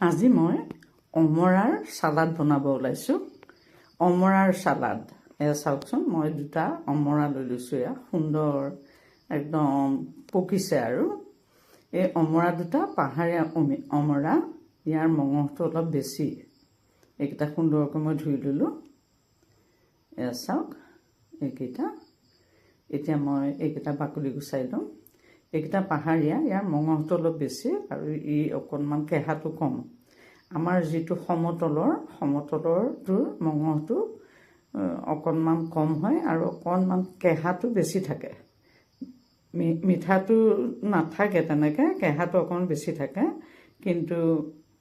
আজি মই অমৰাৰ সালাড বনাব ওলাইছোঁ। অমৰাৰ সালাড এয়া চাওকচোন, মই দুটা অমৰা লৈ লৈছোঁ। এয়া সুন্দৰ একদম পকিছে আৰু এই অমৰা দুটা পাহাৰীয়া অমৰা, ইয়াৰ মঙহটো অলপ বেছি। এইকেইটা সুন্দৰকৈ মই ধুই ল'লোঁ। এয়া চাওক এইকেইটা। এতিয়া মই এইকেইটা বাকলি গুচাই ল'ম। এইকেইটা পাহাৰীয়া, ইয়াৰ মঙহটো অলপ বেছি আৰু ই অকণমান কেঁহাটো কম। আমাৰ যিটো সমতলৰটোৰ মঙহটো অকণমান কম হয় আৰু অকণমান কেঁহাটো বেছি থাকে। মিঠাটো নাথাকে তেনেকৈ, কেঁহাটো অকণমান বেছি থাকে। কিন্তু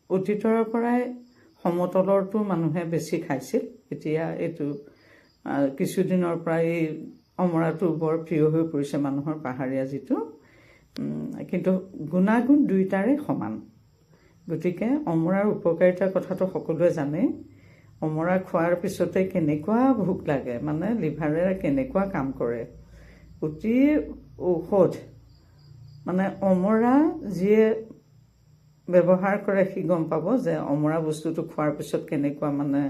অতীতৰ পৰাই সমতলৰটো মানুহে বেছি খাইছিল। এতিয়া এইটো কিছুদিনৰ পৰা এই অমৰাটো বৰ প্ৰিয় হৈ পৰিছে মানুহৰ, পাহাৰীয়া যিটো। কিন্তু গুণাগুণ দুয়োটাৰে সমান। গতিকে অমৰাৰ উপকাৰিতাৰ কথাটো সকলোৱে জানেই। অমৰা খোৱাৰ পিছতে কেনেকুৱা ভোক লাগে, মানে লিভাৰে কেনেকুৱা কাম কৰে, অতি ঔষধ। মানে অমৰা যিয়ে ব্যৱহাৰ কৰে সি গম পাব যে অমৰা বস্তুটো খোৱাৰ পিছত কেনেকুৱা, মানে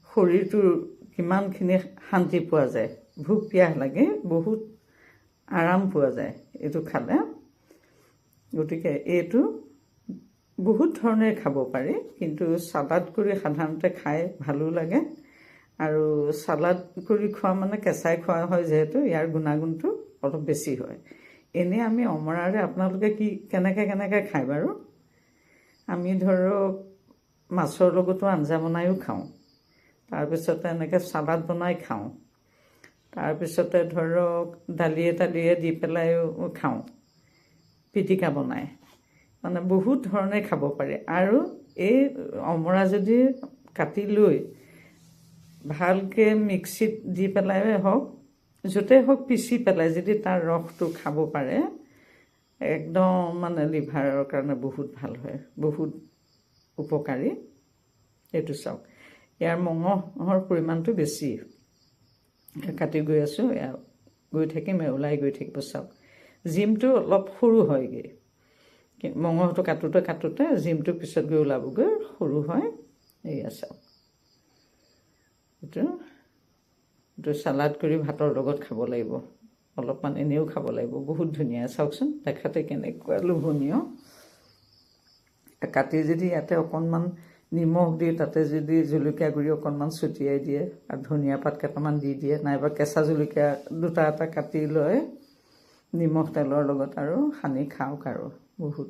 শৰীৰটোৰ কিমানখিনি শান্তি পোৱা যায়, ভোক পিয়াহ লাগে, বহুত আৰাম পোৱা যায় এইটো খালে। গতিকে এইটো বহুত ধৰণে খাব পাৰি, কিন্তু চালাড কৰি সাধাৰণতে খাই ভালো লাগে। আৰু চালাড কৰি খোৱা মানে কেঁচাই খোৱা হয় যিহেতু, ইয়াৰ গুণাগুণটো অলপ বেছি হয়। এনেই আমি অমৰাৰে আপোনালোকে কেনেকৈ খায় বাৰু? আমি ধৰক মাছৰ লগতো আঞ্জা বনায়ো খাওঁ, তাৰপিছতে এনেকৈ চালাড বনাই খাওঁ, তাৰপিছতে ধৰক দালিয়ে দি পেলাইও খাওঁ, পিটিকা বনাই, মানে বহুত ধৰণে খাব পাৰি। আৰু এই অমৰা যদি কাটি লৈ ভালকৈ মিক্সিত দি পেলাই হওক, য'তেই হওক পিচি পেলাই যদি তাৰ ৰসটো খাব পাৰে, একদম মানে লিভাৰৰ কাৰণে বহুত ভাল হয়, বহুত উপকাৰী। এইটো চাওক, ইয়াৰ মঙহৰ পৰিমাণটো বেছি। কাটি গৈ আছোঁ, গৈ থাকিম, ওলাই গৈ থাকিব। চাওক জিমটো অলপ সৰু হয়গৈ, মঙহটো কাটোতে জিমটো পিছত গৈ ওলাবগৈ, সৰু হয়। এয়া চাওক, এইটো চালাড কৰি ভাতৰ লগত খাব লাগিব, অলপমান এনেও খাব লাগিব, বহুত ধুনীয়া। চাওকচোন দেখাতে কেনেকুৱা লোভনীয়। কাটি যদি ইয়াতে অকণমান নিমখ দি তাতে যদি জলকীয়া গুড়ি অকণমান ছটিয়াই দিয়ে আৰু ধনিয়া পাত কেইটামান দি দিয়ে, নাইবা কেঁচা জলকীয়া দুটা এটা কাটি লৈ নিমখ তেলৰ লগত আৰু সানি খাওক, আৰু বহুত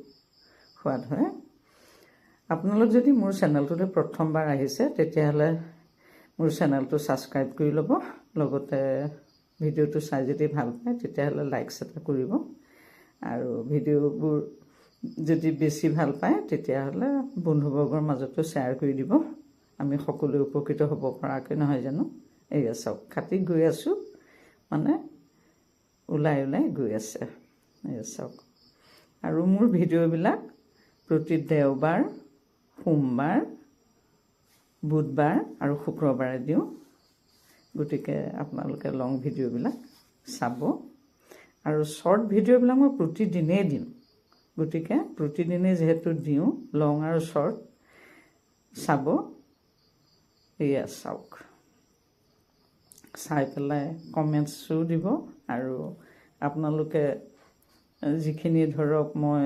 সোৱাদ হয়। আপোনালোক যদি মোৰ চেনেলটোলৈ প্ৰথমবাৰ আহিছে, তেতিয়াহ'লে মোৰ চেনেলটো ছাবস্ক্ৰাইব কৰি ল'ব। লগতে ভিডিঅ'টো চাই যদি ভাল পায় তেতিয়াহ'লে লাইকছ এটা কৰিব। আৰু ভিডিঅ'বোৰ যদি বেছি ভাল পায় তেতিয়াহ'লে বন্ধুবৰ্গৰ মাজতো শ্বেয়াৰ কৰি দিব। আমি সকলোৱে উপকৃত হ'ব পৰাকৈ, নহয় জানো? এয়া চাওক, কাটি গৈ আছোঁ, মানে ওলাই গৈ আছে। এয়া চাওক। আৰু মোৰ ভিডিঅ'বিলাক প্ৰতি দেওবাৰ, সোমবাৰ, বুধবাৰ আৰু শুক্ৰবাৰে দিওঁ। গতিকে আপোনালোকে লং ভিডিঅ'বিলাক চাব। আৰু শ্বৰ্ট ভিডিঅ'বিলাক মই প্ৰতিদিনেই দিওঁ। গতিকে প্ৰতিদিনেই যিহেতু দিওঁ, লং আৰু শ্বৰ্ট চাব। এয়া চাওক, চাই পেলাই কমেণ্টছো দিব। আৰু আপোনালোকে যিখিনি ধৰক মই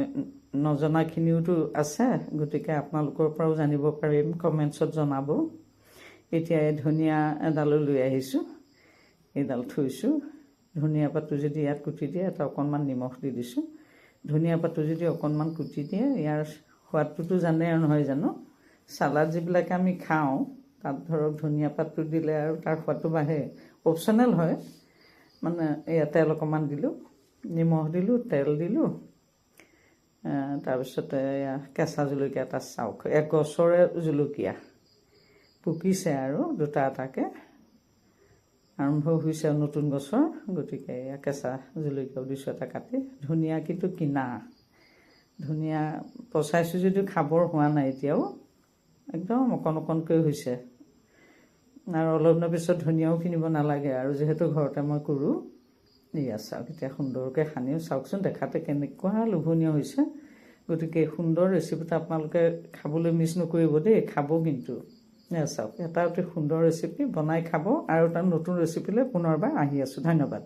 নজনাখিনিওতো আছে, গতিকে আপোনালোকৰ পৰাও জানিব পাৰিম, কমেণ্টছত জনাব। এতিয়া এই ধনিয়া এডালো লৈ আহিছোঁ, এইডাল থৈছোঁ। ধনিয়া পাতটো যদি ইয়াত কুটি দিয়ে, এটা অকণমান নিমখ দি দিছোঁ। ধনিয়া পাতটো যদি অকণমান কুটি দিয়ে, ইয়াৰ সোৱাদটোতো জানে আৰু, নহয় জানো? চালাড যিবিলাকে আমি খাওঁ তাত ধৰক ধনিয়া পাতটো দিলে আৰু তাৰ সোৱাদটো বাঢ়ে। অপশ্যনেল হয়, মানে এয়া তেল অকণমান দিলোঁ, নিমখ দিলোঁ, তেল দিলোঁ, তাৰপিছতে এয়া কেঁচা জলকীয়া এটা। চাওক, এক গছৰে জলকীয়া পকিছে আৰু দুটা এটাকৈ আৰম্ভ হৈছে নতুন গছৰ। গতিকে এয়া কেঁচা জলকীয়াও দিছোঁ এটা কাটি। ধনিয়া কিন্তু কিনা ধনিয়া, পচাইছোঁ যদিও খাবৰ হোৱা নাই এতিয়াও, একদম অকণকৈ হৈছে। আৰু অলপ দিনৰ পিছত ধনিয়াও কিনিব নালাগে আৰু, যিহেতু ঘৰতে মই কৰোঁ। এয়া চাওক, এতিয়া সুন্দৰকৈ সানিও চাওকচোন, দেখাতে কেনেকুৱা লোভনীয় হৈছে। গতিকে সুন্দৰ ৰেচিপিটো আপোনালোকে খাবলৈ মিছ নকৰিব দেই, খাব কিন্তু। চাওক, এটা অতি সুন্দৰ ৰেচিপি বনাই খাব, আৰু এটা নতুন ৰেচিপিলৈ পুনৰবাৰ আহি আছোঁ। ধন্যবাদ।